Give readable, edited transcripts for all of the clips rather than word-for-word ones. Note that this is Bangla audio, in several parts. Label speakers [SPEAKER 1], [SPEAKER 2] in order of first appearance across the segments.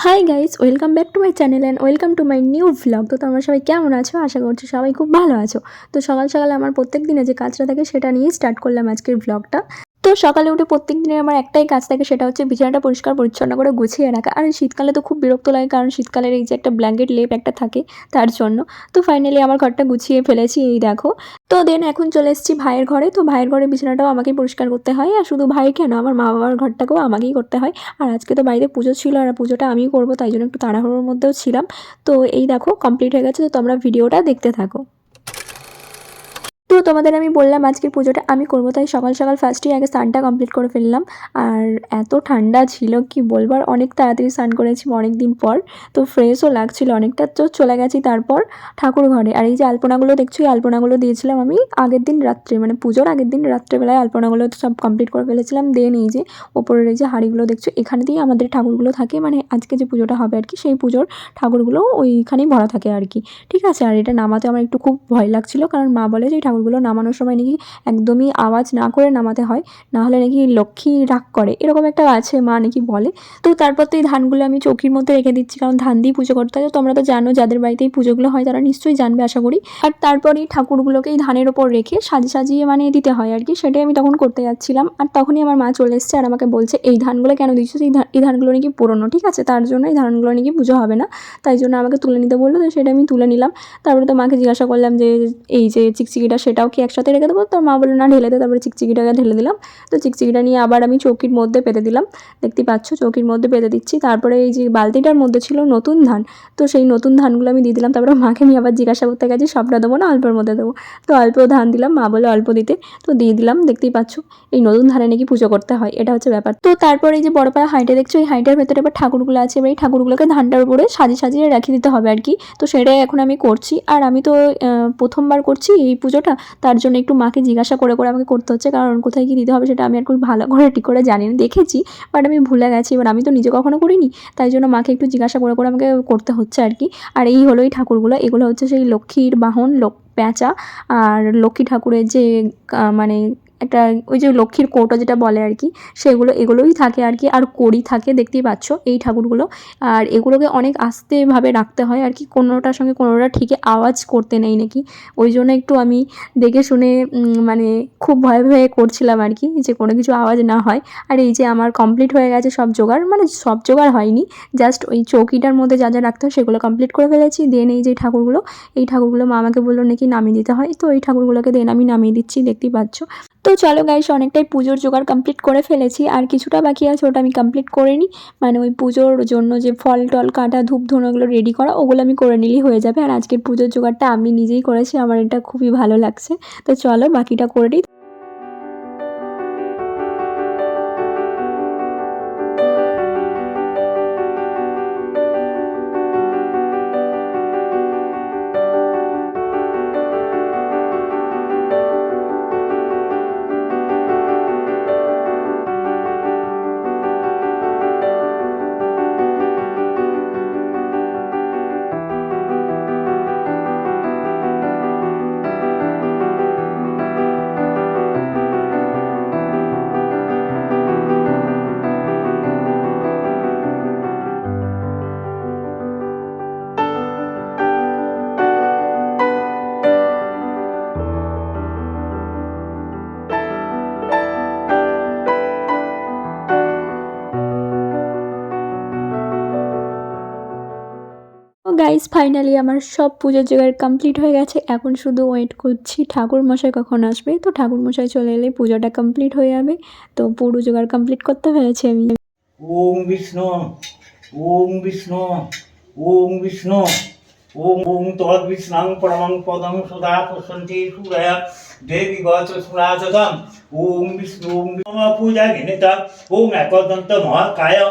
[SPEAKER 1] Hi guys, welcome back to my channel and welcome to my new vlog. তো তোমরা সবাই কেমন আছো? আশা করছি সবাই খুব ভালো আছো। তো সকাল সকালে আমার প্রত্যেক দিনে যে কাজটা থাকে সেটা নিয়েই স্টার্ট করলাম আজকের ভ্লগটা। তো সকালে উঠে প্রত্যেক দিনের আমার একটাই কাজ থাকে, সেটা হচ্ছে বিছানাটা পরিষ্কার পরিচ্ছন্ন করে গুছিয়ে রাখা। আর শীতকালে তো খুব বিরক্ত লাগে, কারণ শীতকালের এই যে একটা ব্ল্যাঙ্কেট লেপ একটা থাকে তার জন্য। তো ফাইনালি আমার ঘরটা গুছিয়ে ফেলেছি, এই দেখো। তো দেন এখন চলে এসেছি ভাইয়ের ঘরে। তো ভাইয়ের ঘরে বিছানাটাও আমাকেই পরিষ্কার করতে হয়, আর শুধু ভাই কেন, আমার মা বাবার ঘরটাকেও আমাকেই করতে হয়। আর আজকে তো বাড়িতে পুজো ছিল, আর পুজোটা আমিই করবো, তাই জন্য একটু তাড়াহুড়োর মধ্যেও ছিলাম। তো এই দেখো কমপ্লিট হয়ে গেছে, তো তোমরা ভিডিওটা দেখতে থাকো। তো তোমাদের আমি বললাম আজকের পুজোটা আমি করবো, তাই সকাল সকাল ফার্স্টেই আগে স্নানটা কমপ্লিট করে ফেললাম। আর এত ঠান্ডা ছিল কি বলবো, আর অনেক তাড়াতাড়ি স্নান করেছি অনেক দিন পর। তো ফ্রেশও লাগছিল অনেকটা। তো চলে গেছি তারপর ঠাকুর ঘরে। আর এই যে আলপনাগুলো দেখছো, এই আলপনাগুলো দিয়েছিলাম আমি আগের দিন রাত্রে, মানে পুজোর আগের দিন রাত্রেবেলায় আলপনাগুলো সব কমপ্লিট করে ফেলেছিলাম। দেন এই যে ওপরের এই যে হাঁড়িগুলো দেখছো, এখানে দিয়ে আমাদের ঠাকুরগুলো থাকে, মানে আজকে যে পুজোটা হবে আর কি, সেই পুজোর ঠাকুরগুলো ওইখানেই ভরা থাকে আর কি। ঠিক আছে। আর এটা নামাতে আমার একটু খুব ভয় লাগছিল, কারণ মা বলে যে এই ঠাকুরগুলো নামানোর সময় নাকি একদমই আওয়াজ না করে নামাতে হয়, নাহলে নাকি লক্ষ্মী রাগ করে, এরকম একটা আছে মা নাকি বলে। তো তারপর তো এই ধানগুলো আমি চৌকির মধ্যে রেখে দিচ্ছি, কারণ ধান দিয়ে পুজো করতে হয়। তো তোমরা তো জানো, যাদের বাড়িতে এই পুজোগুলো হয় তারা নিশ্চয়ই জানবে আশা করি। আর তারপর এই ঠাকুরগুলোকে এই ধানের ওপর রেখে সাজিয়ে সাজিয়ে মানে দিতে হয় আর কি, সেটাই আমি তখন করতে যাচ্ছিলাম। আর তখনই আমার মা চলে এসছে আর আমাকে বলছে এই ধানগুলো কেন দিচ্ছ, এই ধানগুলো নাকি পুরনো, ঠিক আছে, তার জন্য এই ধানগুলো নাকি পুজো হবে না, তাই জন্য আমাকে তুলে নিতে বললো। তো সেটা আমি তুলে নিলাম। তারপরে তো মাকে জিজ্ঞাসা করলাম যে এই যে চিকচিকিটা সেটাও কি একসাথে রেখে দেবো? তো মা বললো না, ঢেলে দে। তারপরে চিকচিকিটাকে ঢেলে দিলাম। তো চিকচিকিটা নিয়ে আবার আমি চৌকির মধ্যে পেতে দিলাম। দেখতে পাচ্ছ চৌকির মধ্যে পেতে দিচ্ছি। তারপরে এই যে বালতিটার মধ্যে ছিল নতুন ধান, তো সেই নতুন ধানগুলো আমি দিয়ে দিলাম। তারপরে মাকে আমি আবার জিজ্ঞাসা করতে গেছি সবটা দেবো না অল্পের মধ্যে দেবো? তো অল্প ধান দিলাম, মা বলে অল্প দিতে, তো দিয়ে দিলাম। দেখতেই পাচ্ছ এই নতুন ধানে নাকি পুজো করতে হয়, এটা হচ্ছে ব্যাপার। তো তারপরে এই যে বড় পাড়া হাঁড়িটা দেখছো, এই হাঁড়িটার ভেতরে এবার ঠাকুরগুলো আছে, এবার এই ঠাকুরগুলোকে ধানটার উপরে সাজিয়ে সাজিয়ে রেখে দিতে হবে আর কি। তো সেটাই এখন আমি করছি। আর আমি তো প্রথমবার করছি এই পুজোটা, তার জন্য একটু মাকে জিজ্ঞাসা করে করে আমাকে করতে হচ্ছে, কারণ কোথায় কী দিতে হবে সেটা আমি আর খুব ভালো করে ঠিক করে জানি না, দেখেছি বাট আমি ভুলে গেছি। এবার আমি তো নিজে কখনো করিনি, তাই জন্য মাকে একটু জিজ্ঞাসা করে করে আমাকে করতে হচ্ছে আর কি। আর এই হলো এই ঠাকুরগুলো, এগুলো হচ্ছে সেই লক্ষ্মীর বাহন প্যাঁচা। আর লক্ষ্মী ঠাকুরের যে মানে একটা ওই যে লক্ষ্মীর কৌটো যেটা বলে আর কি, সেগুলো এগুলোই থাকে আর কি। আর কড়ি থাকে, দেখতেই পাচ্ছ এই ঠাকুরগুলো। আর এগুলোকে অনেক আস্তেভাবে রাখতে হয় আর কি, কোনোটার সঙ্গে কোনোটা ঠিকই আওয়াজ করতে নেই নাকি, ওই জন্য একটু আমি দেখে শুনে মানে খুব ভয়ে ভয়ে করছিলাম আর কি, যে কোনো কিছু আওয়াজ না হয়। আর এই যে আমার কমপ্লিট হয়ে গেছে সব জোগাড়, মানে সব জোগাড় হয়নি, জাস্ট ওই চৌকিটার মধ্যে যা যা রাখতে হয় সেগুলো কমপ্লিট করে ফেলেছি। দেন এই যে ঠাকুরগুলো, এই ঠাকুরগুলো মা আমাকে বললো নাকি নামিয়ে দিতে হয়, তো এই ঠাকুরগুলোকে দেন আমি নামিয়ে দিচ্ছি, দেখতেই পাচ্ছ। তো চলো গাইস, অনেকটাই পুজোর জোগাড় কমপ্লিট করে ফেলেছি, আর কিছুটা বাকি আছে, ওটা আমি কমপ্লিট করে নিই। মানে ওই পুজোর জন্য যে ফল টল কাটা, ধূপ ধুনো ওগুলো রেডি করা, ওগুলো আমি করে নিলেই হয়ে যাবে। আর আজকের পুজোর জোগাড়টা আমি নিজেই করেছি, আমার এটা খুবই ভালো লাগছে। তো চলো বাকিটা করে নিই। তো গাইস, ফাইনালি আমার সব পুজোর জোগাড় কমপ্লিট হয়ে গেছে। এখন শুধু ওয়েট করছি ঠাকুর মশাই কখন আসবে। তো ঠাকুর মশাই চলে এলে পুজোটা কমপ্লিট হয়ে যাবে। তো পুরো জোগাড় কমপ্লিট করতে পেরেছি আমি।
[SPEAKER 2] ওম বিষ্ণু, ওম বিষ্ণু, ওম বিষ্ণু, ওম ওম তদ বিষ্ণাং পরমং পদং সদা প্রসন্তি সুরয়া দেবী গত সুরাজতম। ওম বিষ্ণু ওম পূজা ঘিনিতা ওম একদন্ত মহাকায়।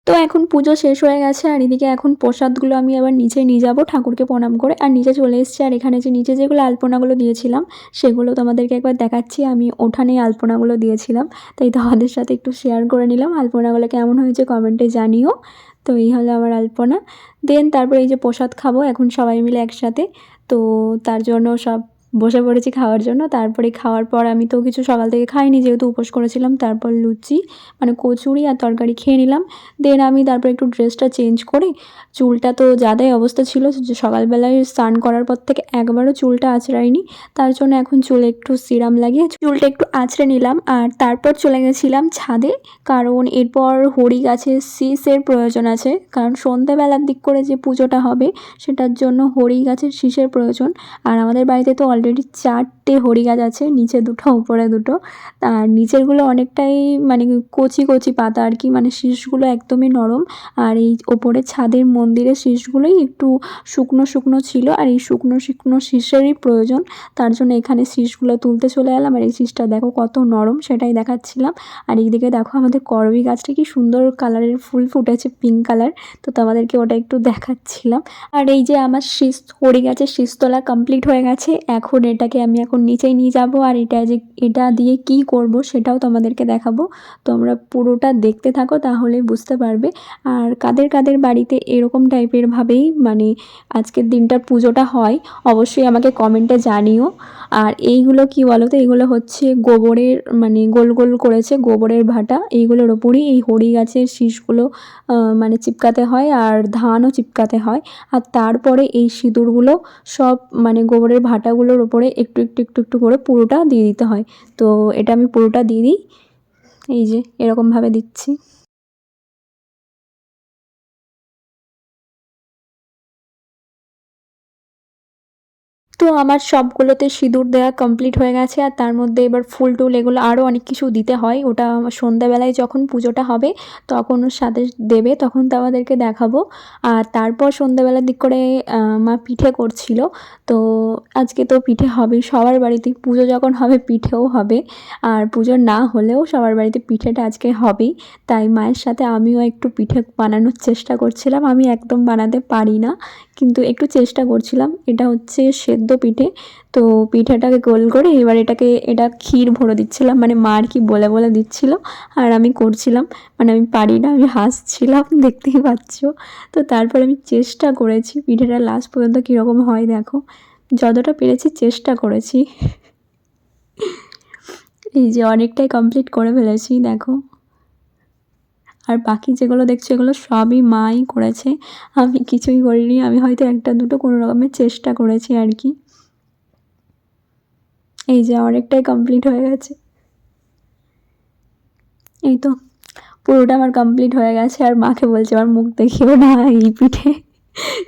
[SPEAKER 1] তো এখন পুজো শেষ হয়ে গেছে, আর এদিকে এখন প্রসাদগুলো আমি আবার নিচে নিয়ে যাবো ঠাকুরকে প্রণাম করে। আর নিচে চলে এসেছি, আর এখানে যে নিচে যেগুলো আলপনাগুলো দিয়েছিলাম সেগুলো তোমাদেরকে একবার দেখাচ্ছি। আমি ওঠানেই আলপনাগুলো দিয়েছিলাম, তাই তোমাদের সাথে একটু শেয়ার করে নিলাম। আলপনাগুলো কেমন হয়েছে কমেন্টে জানিও। তো এই হলো আমার আলপনা। দেন তারপরে এই যে প্রসাদ খাবো এখন সবাই মিলে একসাথে। তো তার জন্য সব বসে পড়েছি খাওয়ার জন্য। তারপরে খাওয়ার পর আমি তো কিছু সকাল থেকে খাইনি যেহেতু উপোস করেছিলাম। তারপর লুচি মানে কচুরি আর তরকারি খেয়ে নিলাম। দেন আমি তারপর একটু ড্রেসটা চেঞ্জ করে চুলটা তো যাদাই অবস্থা ছিল যে সকালবেলায় স্নান করার পর থেকে একবারও চুলটা আঁচড়াইনি। তার জন্য এখন চুলে একটু সিরাম লাগিয়ে চুলটা একটু আঁচড়ে নিলাম। আর তারপর চলে গেছিলাম ছাদে, কারণ এরপর হরি গাছের শীষের প্রয়োজন আছে। কারণ সন্ধ্যেবেলার দিক করে যে পুজোটা হবে সেটার জন্য হরি গাছের শীষের প্রয়োজন। আর আমাদের বাড়িতে তো অলরেডি 4টে হরি গাছ আছে, নিচে 2টো উপরে 2টো। আর নিচেরগুলো অনেকটাই মানে কচি কচি পাতা আর কি, মানে শীষগুলো একদমই নরম। আর এই ওপরে ছাদের মন্দিরের শীষগুলোই একটু শুকনো শুকনো ছিল, আর এই শুকনো শুকনো শীষেরই প্রয়োজন। তার জন্য এখানে শীষগুলো তুলতে চলে এলাম। আর এই শীষটা দেখো কত নরম সেটাই দেখাচ্ছিলাম। আর এইদিকে দেখো আমাদের করবী গাছটা কি সুন্দর কালারের ফুল ফুটেছে, পিঙ্ক কালার। তো তোমাদেরকে ওটা একটু দেখাচ্ছিলাম। আর এই যে আমার শীষ হরি গাছের শীষ তোলা কমপ্লিট হয়ে গেছে। এখন এটাকে আমি এখন নিচেই নিয়ে যাব, আর এটা দিয়ে কি করব সেটাও তোমাদেরকে দেখাবো। তোমরা পুরোটা দেখতে থাকো তাহলেই বুঝতে পারবে। আর কাদের কাদের বাড়িতে এরকম টাইপের ভাবেই মানে আজকের দিনটার পুজোটা হয় অবশ্যই আমাকে কমেন্টে জানিও। আর এইগুলো কি বলো তো, এইগুলো হচ্ছে গোবরের মানে গোল গোল করেছে গোবরের ভাটা, এইগুলোর ওপরই এই হরি গাছের শীষগুলো মানে চিপকাতে হয় আর ধানও চিপকাতে হয়। আর তারপরে এই সিঁদুরগুলো সব মানে গোবরের ভাটাগুলোর ওপরে একটু একটু একটু একটু করে পুরোটা দিয়ে দিতে হয়। তো এটা আমি পুরোটা দিয়ে দিই, এই যে এরকমভাবে দিচ্ছি। তো আমার সবগুলোতে সিঁদুর দেওয়া কমপ্লিট হয়ে গেছে। আর তার মধ্যে এবার ফুল টুল এগুলো আরও অনেক কিছু দিতে হয়, ওটা সন্ধ্যাবেলায় যখন পুজোটা হবে তখন ওর সাথে দেবে, তখন তো আমাদেরকে দেখাবো। আর তারপর সন্ধ্যাবেলার দিক করে মা পিঠে করছিল। তো আজকে তো পিঠে হবেই সবার বাড়িতে, পুজো যখন হবে পিঠেও হবে। আর পুজো না হলেও সবার বাড়িতে পিঠেটা আজকে হবেই। তাই মায়ের সাথে আমিও একটু পিঠে বানানোর চেষ্টা করছিলাম। আমি একদম বানাতে পারি না, কিন্তু একটু চেষ্টা করছিলাম। এটা হচ্ছে সেদ্ধ পিঠে। তো পিঠেটাকে গোল করে এবার এটা ক্ষীর ভরে দিচ্ছিলাম, মানে মা আর কি বলে বলে দিচ্ছিল আর আমি করছিলাম। মানে আমি পারি না, আমি হাসছিলাম দেখতেই পাচ্ছ। তো তারপর আমি চেষ্টা করেছি পিঠেটা লাস্ট পর্যন্ত কীরকম হয় দেখো, যতটা পেরেছি চেষ্টা করেছি। এই যে অনেকটাই কমপ্লিট করে ফেলেছি দেখো। আর বাকি যেগুলো দেখছো এগুলো সবই মাই করেছে, আমি কিছুই করিনি। আমি হয়তো একটা দুটো কোনো রকমের চেষ্টা করেছি আর কি। এই যে অনেকটাই কমপ্লিট হয়ে গেছে, এই তো পুরোটা আমার কমপ্লিট হয়ে গেছে। আর মাকে বলছে আমার মুখ দেখিও না এই পিঠে,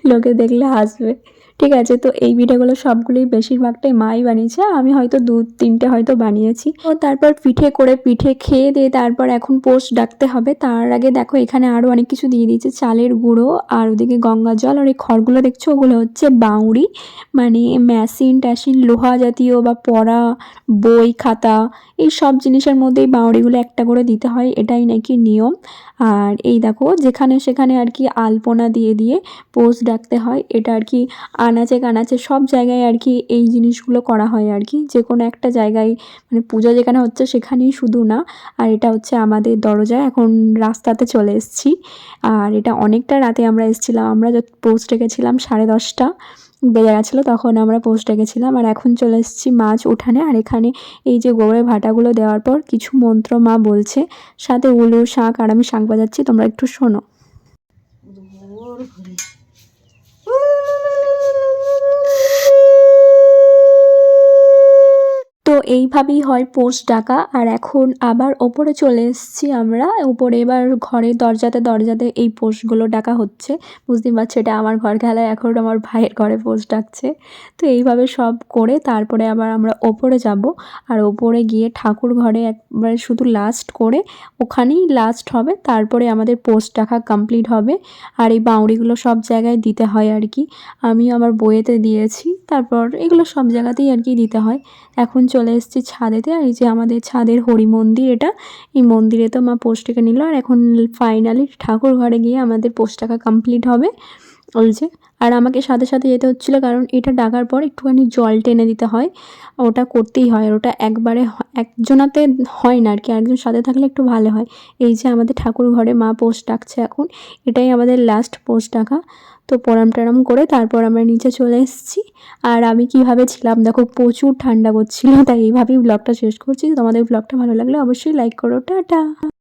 [SPEAKER 1] লোকে দেখলে হাসবে। ঠিক আছে, তো এই পিঠেগুলো সবগুলোই বেশিরভাগটাই মাই বানিয়েছে, আমি হয়তো 2-3টে হয়তো বানিয়েছি। তো তারপর পিঠে খেয়ে দিয়ে তারপর এখন পোস্ট ডাকতে হবে। তার আগে দেখো এখানে আরও অনেক কিছু দিয়ে দিয়েছে, চালের গুঁড়ো আর ওদিকে গঙ্গা জল। আর এই খড়গুলো দেখছো ওগুলো হচ্ছে বাউঁড়ি, মানে মেশিন ট্যাশিন লোহা জাতীয় বা পড়া বই খাতা এই সব জিনিসের মধ্যেই বাউঁড়িগুলো একটা করে দিতে হয়, এটাই নাকি নিয়ম। আর এই দেখো যেখানে সেখানে আর কি আলপনা দিয়ে দিয়ে পোস্ট ডাকতে হয়, এটা আর কি আনাচে কানাচে সব জায়গায় আর কি এই জিনিসগুলো করা হয় আর কি, যে কোনো একটা জায়গায় মানে পুজো যেখানে হচ্ছে সেখানেই শুধু না। আর এটা হচ্ছে আমাদের দরজায়, এখন রাস্তাতে চলে এসেছি। আর এটা অনেকটা রাতে আমরা এসেছিলাম, আমরা পোস্ট রেখেছিলাম 10:30 বেজে গেছিলো তখন আমরা পোস্ট রেখেছিলাম। আর এখন চলে এসেছি মাছ উঠানে। আর এখানে এই যে গোবরের ভাটাগুলো দেওয়ার পর কিছু মন্ত্র মা বলছে, সাথে উলু শাঁখ, আর আমি শাঁখ বাজাচ্ছি, তোমরা একটু শোনো। তো এইভাবেই হয় পোস্ট ডাকা। আর এখন আবার ওপরে চলে এসেছি আমরা, ওপরে এবার ঘরের দরজাতে দরজাতে এই পোস্টগুলো ডাকা হচ্ছে। বুঝতেই পারছো এটা আমার ঘর খেলায়, এখন আমার ভাইয়ের ঘরে পোস্ট ডাকছে। তো এইভাবে সব করে তারপরে আবার আমরা ওপরে যাব। আর ওপরে গিয়ে ঠাকুর ঘরে একবারে শুধু লাস্ট করে ওখানেই লাস্ট হবে, তারপরে আমাদের পোস্ট ডাকা কমপ্লিট হবে। আর এই বাউঁড়িগুলো সব জায়গায় দিতে হয় আর কি, আমি আমার বইয়েতে দিয়েছি, তারপর এগুলো সব জায়গাতেই আর কি দিতে হয়। এখন চলে এসেছি ছাদেতে। আর এই যে আমাদের ছাদের হরি মন্দির, এটা এই মন্দিরে তো মা পোস্ট টেকে নিল। আর এখন ফাইনালি ঠাকুর ঘরে গিয়ে আমাদের পোস্ট টাকা কমপ্লিট হবে। ওই যে। আর আমাকে সাথে সাথে যেতে হচ্ছিলো, কারণ এটা ডাকার পর একটুখানি জল টেনে দিতে হয়, ওটা করতেই হয়। আর ওটা একবারে একজনাতে হয় না আর কি, আরেকজন সাথে থাকলে একটু ভালো হয়। এই যে আমাদের ঠাকুর ঘরে মা পোস্ট ডাকছে এখন, এটাই আমাদের লাস্ট পোস্ট ডাকা। তো প্রণাম টনাম করে তারপর আমরা নিচে চলে এসেছি। আর আমি কীভাবে ছিলাম দেখো, প্রচুর ঠান্ডা করছিল, তাই এইভাবেই ব্লগটা শেষ করছি। তোমাদের ব্লগটা ভালো লাগলে অবশ্যই লাইক করো। টাটা।